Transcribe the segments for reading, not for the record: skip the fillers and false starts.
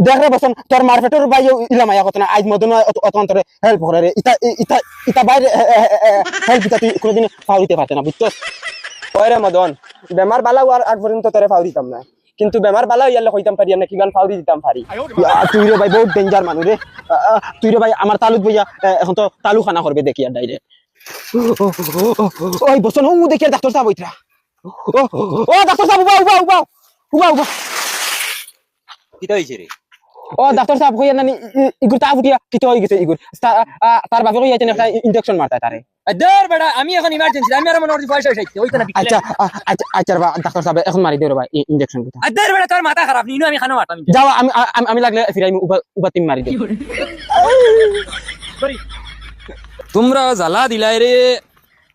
দেখ রে বসন তোর মারফেটর ভাই ইলাম আয়া কথা না আজ মদন অত অন্তরে হেল্প করে রে ইতা ইতা ইতা বাইরে হেল্প দিতা তুই কোনোদিন ফাউরিতে পারতে না বুঝছস ওরে মদন বেমার বালা আর আগ পর্যন্ত তোরে ফাউরি দিতাম না কিন্তু বেমার বালা ইয়ালে কইতাম পারি না কিগান ফাউরি দিতাম পারি তুই রে ভাই বহুত ডেঞ্জার মানুষ রে তুই রে ভাই আমার তালুক ভাইয়া এখন তো তালু খানা করবে দেখি আর ডাইরেক্ট ওই বসন ও দেখি আর ডাক্তার সাহেব ওইটা ও ডাক্তার সাহেব উবা উবা উবা উবা উবা কিতা হইছে রে ও ডাক্তার সাহেব কইয়া নানি ইগুর তা ফুটিয়া কিতে হই গেছে ইগুর তার বাপে কইয়া একটা ইনজেকশন মারতা তারে দর বেটা আমি এখন ইমার্জেন্সি আমি আর মনে হচ্ছে পয়সা চাইতে ওইটা না আচ্ছা আচ্ছা আচ্ছা ডাক্তার সাহেব এখন মারি দে রে ভাই ইনজেকশন কথা দর বেটা তোর মাথা খারাপ নিনু আমি খানা মারতাম যাও আমি আমি লাগলে ফিরাই উবা তিন মারি দে তোমরা জ্বালা দিলাই রে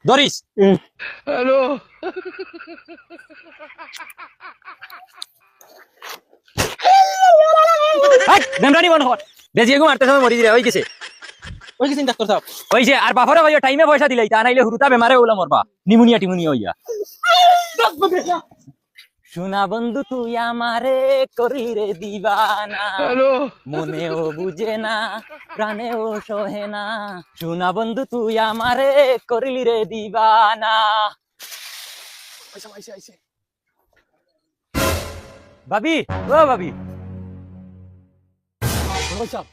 দরিস হ্যালো দেমরানি বন্ধ কর বেজি এগো মারতে সময় মরি দিরা হই গেছে ওই গেছেন ডাক্তার সাহেব হইছে আর বাফরে কইয়া টাইমে পয়সা দিলাই তা নাইলে হুরুতা বেমারে ওলা মরবা নিমোনিয়া টিমোনিয়া হইয়া সোনা বন্ধু তুই আমারে করি রে দিবানা হ্যালো মনেও বুঝে না প্রাণেও সহে না সোনা বন্ধু তুই আমারে করিলি রে দিবানা ভাবি ও ভাবি সাহেব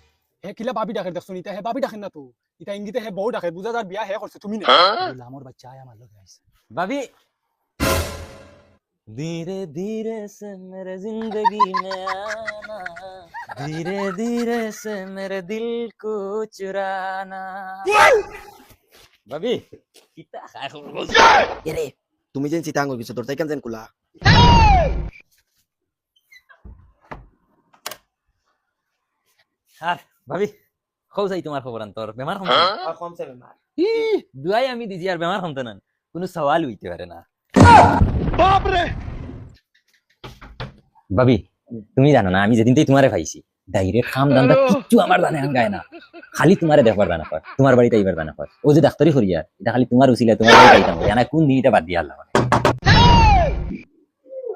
হে কিলা বাবি ডাকে দেখছো ইতা হে বাবি ডাকেন না তো ইতা ইঙ্গিতে হে বউ ডাকে বুঝা যার বিয়া হে করছে তুমি না আমার বাচ্চা আয় আমার লগে আইছে भाभी धीरे धीरे से मेरे जिंदगी में आना धीरे धीरे से मेरे दिल को चुराना भाभी कितना खाए এরে তুমি যেন চিতাঙ্গ গেছো তোর তাই কেন যেন কুলা यार भाभी खौ जाई तुम्हार खबर अंतर बेमार हम কম সে বেমার दुआई আমি দিজি আর বেমার হমতে না কোনো সওয়াল হইতে পারে না বাপ রে ভাবি তুমি জানো না আমি যেদিন থেকে তোমারে পাইছি ডাইরেক্ট খাম দান্দা কিচ্ছু আমার জানে হাঙ্গায় না খালি তোমারে দেখবার জানা কর তোমার বাড়িতে আইবার জানা কর ও যে ডাক্তারি করিয়া এটা খালি তোমার উসিলা তোমার বাড়িতে আইতাম জানা কোন দিন এটা বাদ দিয়া আল্লাহ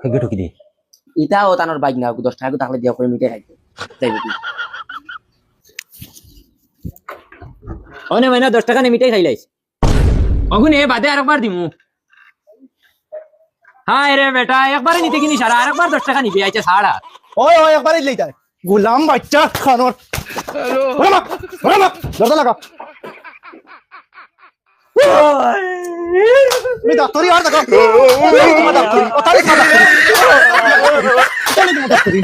হেগে ঠকি দে ইতা ও তানোর বাইক না 10 টাকা তাহলে দিয়া করে মিটাই খাইতে যাইবে কি ওনে মাইনা 10 টাকা নে মিটাই খাইলাইছ অগুনে বাদে আরেকবার দিমু হাই রে বেটা একবারে নিতে কিনি সারা আরেকবার 10 টাকা নিবি আইছে ছাড়া ওই ওই একবারই লইতা গোলাম বাচ্চা খানোর হ্যালো ওরা দরজা লাগা তুমি ডাক্তারি আর দেখো ডাক্তারি ও তারিখ ডাক্তারি